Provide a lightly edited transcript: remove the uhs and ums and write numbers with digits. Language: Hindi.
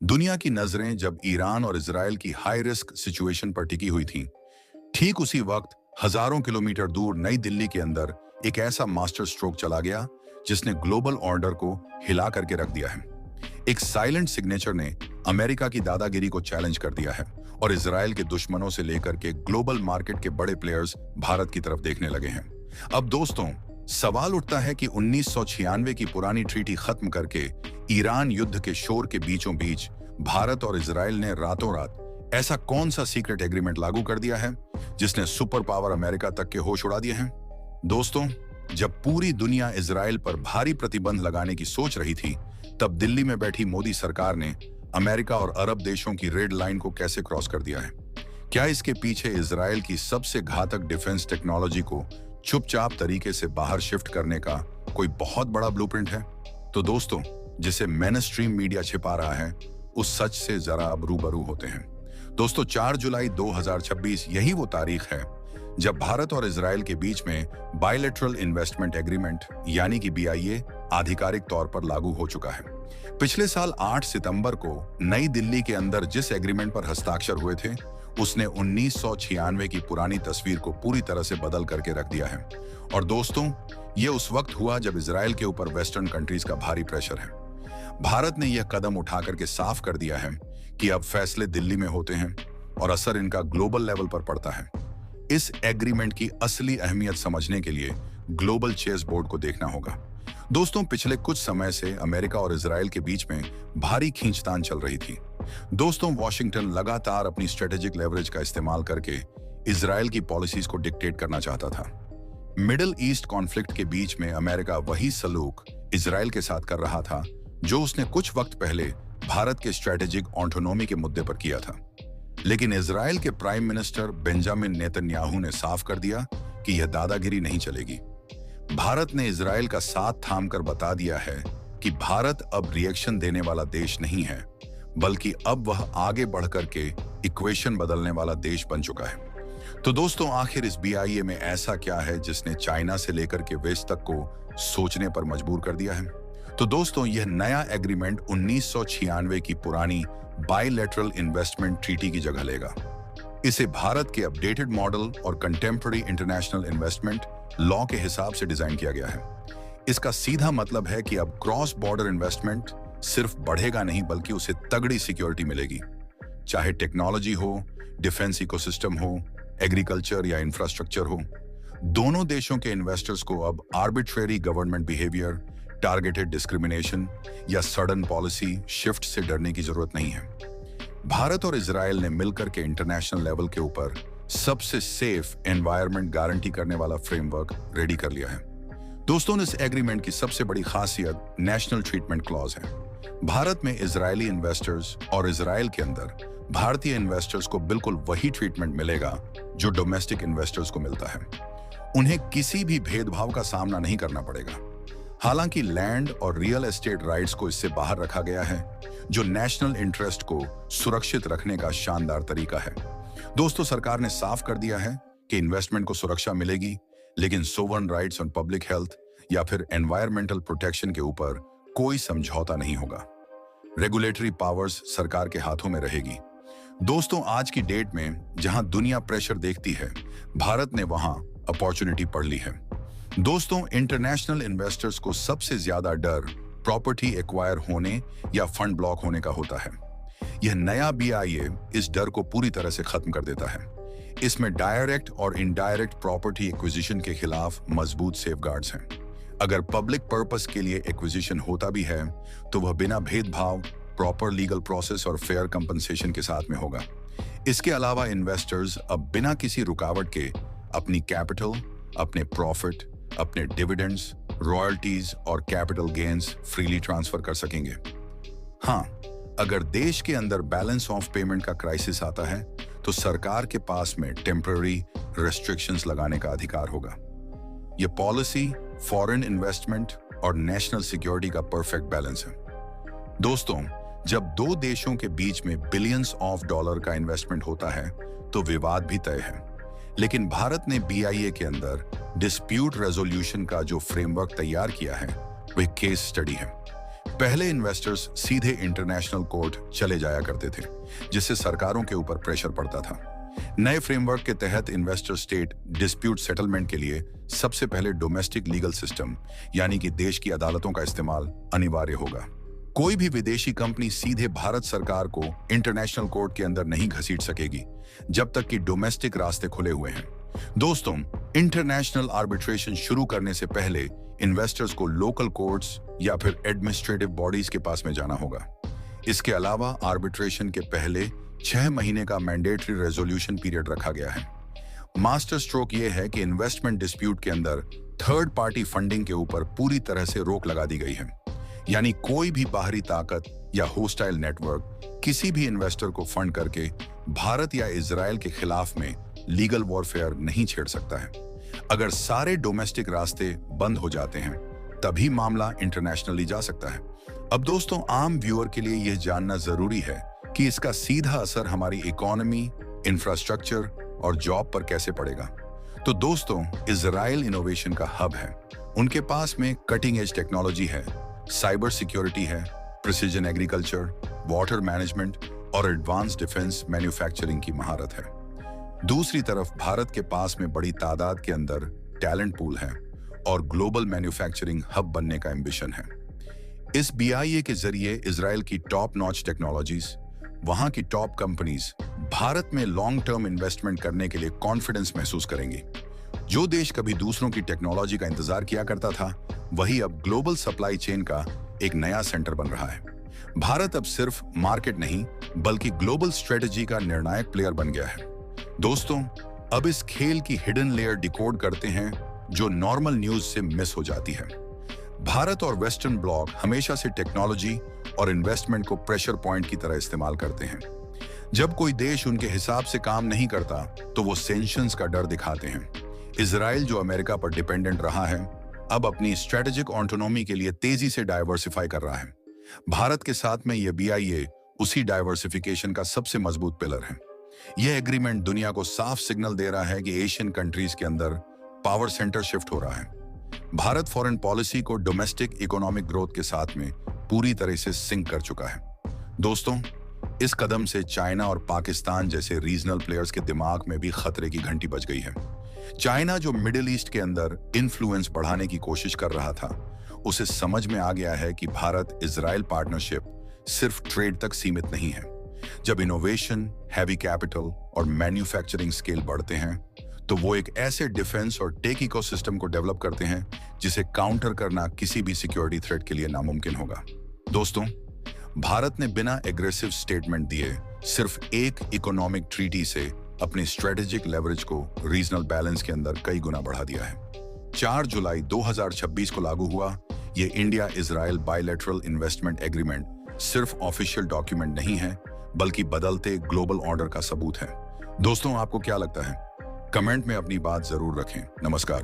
दुनिया की नजरें जब ईरान और इजराइल की हाई रिस्क सिचुएशन पर टिकी हुई थीं, ठीक उसी वक्त हजारों किलोमीटर दूर नई दिल्ली के अंदर एक ऐसा मास्टर स्ट्रोक चला गया जिसने ग्लोबल ऑर्डर को हिला करके रख दिया है। एक साइलेंट सिग्नेचर ने अमेरिका की दादागिरी को चैलेंज कर दिया है और इजराइल के दुश्मनों से लेकर के ग्लोबल मार्केट के बड़े प्लेयर्स भारत की तरफ देखने लगे हैं। अब दोस्तों, सवाल उठता है कि 1996 की पुरानी ट्रीटी खत्म करके ईरान युद्ध के शोर के बीचों बीच भारत और इजराइल ने रातों रात ऐसा कौन सा सीक्रेट एग्रीमेंट लागू कर दिया है जिसने सुपर पावर अमेरिका तक के होश उड़ा दिए हैं। दोस्तों, जब पूरी दुनिया इजराइल पर भारी प्रतिबंध लगाने की सोच रही थी, तब दिल्ली में बैठी मोदी सरकार ने अमेरिका और अरब देशों की रेड लाइन को कैसे क्रॉस कर दिया है। क्या इसके पीछे इजराइल की सबसे घातक डिफेंस टेक्नोलॉजी को चुपचाप तरीके से बाहर शिफ्ट करने का कोई बहुत बड़ा ब्लूप्रिंट है? तो दोस्तों, जिसे मेनस्ट्रीम मीडिया छिपा रहा है, उस सच से जरा अब रूबरू होते हैं। दोस्तों, 4 जुलाई 2026 यही वो तारीख है जब भारत और इजराइल के बीच में बायलैटरल इन्वेस्टमेंट एग्रीमेंट यानी कि BIA आधिकारिक तौर पर लागू हो चुका है। पिछले साल 8 सितंबर को नई दिल्ली के अंदर जिस एग्रीमेंट पर हस्ताक्षर हुए थे, उसने 1996 की पुरानी तस्वीर को पूरी तरह से बदल करके रख दिया है। और दोस्तों, ये उस वक्त हुआ जब इजराइल के ऊपर वेस्टर्न कंट्रीज का भारी प्रेशर है। भारत ने यह कदम उठा करके साफ कर दिया है कि अब फैसले दिल्ली में होते हैं और असर इनका ग्लोबल लेवल पर पड़ता है। इस एग्रीमेंट की असली अहमियत समझने के लिए ग्लोबल चेस बोर्ड को देखना होगा। दोस्तों, पिछले कुछ समय से अमेरिका और इजराइल के बीच में भारी खींचतान चल रही थी। दोस्तों, वॉशिंगटन लगातार अपनी स्ट्रेटेजिक लेवरेज का इस्तेमाल करके इजराइल की पॉलिसीज को डिक्टेट करना चाहता था। मिडिल ईस्ट कॉन्फ्लिक्ट के बीच में अमेरिका वही सलूक इजराइल के साथ कर रहा था जो उसने कुछ वक्त पहले भारत के स्ट्रेटेजिक ऑटोनॉमी के मुद्दे पर किया था। लेकिन इजराइल के प्राइम मिनिस्टर बेंजामिन नेतन्याहू ने साफ कर दिया कि यह दादागिरी नहीं चलेगी। भारत ने इजराइल का साथ थामकर बता दिया है कि भारत अब रिएक्शन देने वाला देश नहीं है, बल्कि अब वह आगे बढ़कर के इक्वेशन बदलने वाला देश बन चुका है। तो दोस्तों, आखिर इस BIA में ऐसा क्या है जिसने चाइना से लेकर के वेस्ट तक को सोचने पर मजबूर कर दिया है? तो दोस्तों, यह नया एग्रीमेंट 1996 की पुरानी बायलैटरल इन्वेस्टमेंट ट्रीटी की जगह लेगा। इसे भारत के अपडेटेड मॉडल और कंटेम्पररी इंटरनेशनल इन्वेस्टमेंट लॉ के हिसाब से डिजाइन किया गया है। इसका सीधा मतलब है कि अब क्रॉस बॉर्डर इन्वेस्टमेंट सिर्फ बढ़ेगा नहीं, बल्कि उसे तगड़ी सिक्योरिटी मिलेगी। चाहे टेक्नोलॉजी हो, डिफेंस इकोसिस्टम हो, एग्रीकल्चर या इंफ्रास्ट्रक्चर हो, दोनों देशों के इन्वेस्टर्स को अब arbitrary government behaviour, targeted discrimination या सडन पॉलिसी शिफ्ट से डरने की जरूरत नहीं है। भारत और इजराइल ने मिलकर के इंटरनेशनल लेवल के ऊपर सबसे सेफ एनवायरनमेंट गारंटी करने वाला फ्रेमवर्क रेडी कर लिया है। दोस्तों, इस एग्रीमेंट की सबसे बड़ी खासियत नेशनल ट्रीटमेंट क्लॉज है। भारत में इजरायली इन्वेस्टर्स और इजराइल के अंदर भारतीय इन्वेस्टर्स को बिल्कुल वही ट्रीटमेंट मिलेगा जो डोमेस्टिक इन्वेस्टर्स को मिलता है। उन्हें किसी भी भेदभाव का सामना नहीं करना पड़ेगा। हालांकि लैंड और रियल एस्टेट राइट्स को इससे बाहर रखा गया है, जो नेशनल इंटरेस्ट को सुरक्षित रखने का शानदार तरीका है। दोस्तों, सरकार ने साफ कर दिया है कि इन्वेस्टमेंट को सुरक्षा मिलेगी, लेकिन sovereign rights on public health या फिर एनवायरमेंटल प्रोटेक्शन के ऊपर कोई समझौता नहीं होगा। रेगुलेटरी पावर्स सरकार के हाथों में रहेगी। दोस्तों, आज की डेट में जहां दुनिया प्रेशर देखती है, भारत ने वहां अपॉर्चुनिटी पढ़ ली है। दोस्तों, इंटरनेशनल इन्वेस्टर्स को सबसे ज्यादा डर प्रॉपर्टी एक्वायर होने या फंड ब्लॉक होने का होता है। यह नया BIA इस डर को पूरी तरह से खत्म कर देता है। इसमें डायरेक्ट और इनडायरेक्ट प्रॉपर्टी एक्विजिशन के खिलाफ मजबूत सेफगार्ड्स हैं। अगर पब्लिक पर्पस के लिए एक्विजिशन होता भी है, तो वह बिना भेदभाव, प्रॉपर लीगल प्रोसेस और फेयर कंपनसेशन के साथ में होगा। इसके अलावा इन्वेस्टर्स अब बिना किसी रुकावट के अपनी कैपिटल, अपने प्रॉफिट, अपने डिविडेंड्स, रॉयल्टीज और कैपिटल गेन्स फ्रीली ट्रांसफर कर सकेंगे। हाँ, अगर देश के अंदर बैलेंस ऑफ पेमेंट का क्राइसिस आता है, तो सरकार के पास में टेम्पररी रेस्ट्रिक्शंस लगाने का अधिकार होगा। यह पॉलिसी फॉरेन इन्वेस्टमेंट और नेशनल सिक्योरिटी का परफेक्ट बैलेंस है। दोस्तों, जब दो देशों के बीच में बिलियंस ऑफ डॉलर का इन्वेस्टमेंट होता है, तो विवाद भी तय है। लेकिन भारत ने BIA के अंदर डिस्प्यूट रेजोल्यूशन का जो फ्रेमवर्क तैयार किया है, वह केस स्टडी है। पहले इन्वेस्टर्स सीधे इंटरनेशनल कोर्ट चले जाया करते थे, जिससे सरकारों के ऊपर प्रेशर पड़ता था। नए फ्रेमवर्क के तहत इन्वेस्टर स्टेट डिस्प्यूट सेटलमेंट के लिए सबसे पहले डोमेस्टिक लीगल सिस्टम यानी कि देश की अदालतों का इस्तेमाल अनिवार्य होगा। कोई भी विदेशी कंपनी सीधे भारत सरकार को इंटरनेशनल कोर्ट के अंदर नहीं घसीट सकेगी जब तक कि डोमेस्टिक रास्ते खुले हुए हैं। दोस्तों, इंटरनेशनल आर्बिट्रेशन शुरू करने से पहले इन्वेस्टर्स को लोकल कोर्ट्स या फिर एडमिनिस्ट्रेटिव बॉडीज के पास में जाना होगा। इसके अलावा आर्बिट्रेशन के पहले 6 महीने का मैंडेटरी रेजोल्यूशन पीरियड रखा गया है। मास्टर स्ट्रोक ये है कि इन्वेस्टमेंट डिस्प्यूट के अंदर थर्ड पार्टी फंडिंग के ऊपर पूरी तरह से रोक लगा दी गई है, यानी कोई भी बाहरी ताकत या होस्टाइल नेटवर्क किसी भी इन्वेस्टर को फंड करके भारत या इजराइल के खिलाफ में लीगल वॉरफेयर नहीं छेड़ सकता है। अगर सारे डोमेस्टिक रास्ते बंद हो जाते हैं तभी मामला इंटरनेशनली जा सकता है। अब दोस्तों, आम व्यूअर के लिए यह जानना जरूरी है कि इसका सीधा असर हमारी इकोनॉमी, इंफ्रास्ट्रक्चर और जॉब पर कैसे पड़ेगा। तो दोस्तों, इजराइल इनोवेशन का हब है। उनके पास में कटिंग एज टेक्नोलॉजी है, साइबर सिक्योरिटी है, प्रिसीजन एग्रीकल्चर, वाटर मैनेजमेंट और एडवांस डिफेंस मैन्युफैक्चरिंग की महारत है। दूसरी तरफ भारत के पास में बड़ी तादाद के अंदर टैलेंट पूल है और ग्लोबल मैन्युफैक्चरिंग हब बनने का एम्बिशन है। इस BIA के जरिए इजराइल की टॉप नॉच टेक्नोलॉजीज, वहां की टॉप कंपनीज भारत में लॉन्ग टर्म इन्वेस्टमेंट करने के लिए कॉन्फिडेंस महसूस करेंगी। जो देश कभी दूसरों की टेक्नोलॉजी का इंतजार किया करता था, वही अब ग्लोबल सप्लाई चेन का एक नया सेंटर बन रहा है। भारत अब सिर्फ मार्केट नहीं बल्कि ग्लोबल स्ट्रेटेजी का निर्णायक प्लेयर बन गया है। दोस्तों, अब इस खेल की हिडन लेयर डिकोड करते हैं जो नॉर्मल न्यूज से मिस हो जाती है। भारत और वेस्टर्न ब्लॉक हमेशा से टेक्नोलॉजी और इन्वेस्टमेंट को प्रेशर पॉइंट की तरह इस्तेमाल करते हैं। जब कोई देश उनके हिसाब से काम नहीं करता तो वो सैंक्शंस का डर दिखाते हैं। इजराइल, जो अमेरिका पर डिपेंडेंट रहा है, अब अपनी स्ट्रेटेजिक ऑटोनॉमी के लिए तेजी से डाइवर्सिफाई कर रहा है। भारत के साथ में यह BIA उसी डाइवर्सिफिकेशन का सबसे मजबूत पिलर है। यह एग्रीमेंट दुनिया को साफ सिग्नल दे रहा है कि एशियन कंट्रीज के अंदर पावर सेंटर शिफ्ट हो रहा है। भारत फॉरेन पॉलिसी को डोमेस्टिक इकोनॉमिक ग्रोथ के साथ में पूरी तरह से सिंक कर चुका है। दोस्तों, इस कदम से चाइना और पाकिस्तान जैसे रीजनल प्लेयर्स के दिमाग में भी खतरे की घंटी बज गई है। चाइना, जो मिडिल ईस्ट के अंदर इन्फ्लुएंस बढ़ाने की कोशिश कर रहा था, उसे समझ में आ गया है कि भारत इजराइल पार्टनरशिप सिर्फ ट्रेड तक सीमित नहीं है। जब इनोवेशन, हैवी कैपिटल और मैन्युफैक्चरिंग स्केल बढ़ते हैं तो वो एक ऐसे डिफेंस और टेक इकोसिस्टम को डेवलप करते हैं जिसे काउंटर करना किसी भी सिक्योरिटी थ्रेट के लिए नामुमकिन होगा। दोस्तों, भारत ने बिना एग्रेसिव स्टेटमेंट दिए सिर्फ एक इकोनॉमिक ट्रीटी से अपने स्ट्रेटेजिक लेवरेज को रीजनल बैलेंस के अंदर कई गुना बढ़ा दिया है। 4 जुलाई 2026 को लागू हुआ ये India Israel bilateral investment agreement सिर्फ ऑफिशियल डॉक्यूमेंट नहीं है बल्कि बदलते ग्लोबल ऑर्डर का सबूत है। दोस्तों, आपको क्या लगता है? कमेंट में अपनी बात जरूर रखें। नमस्कार।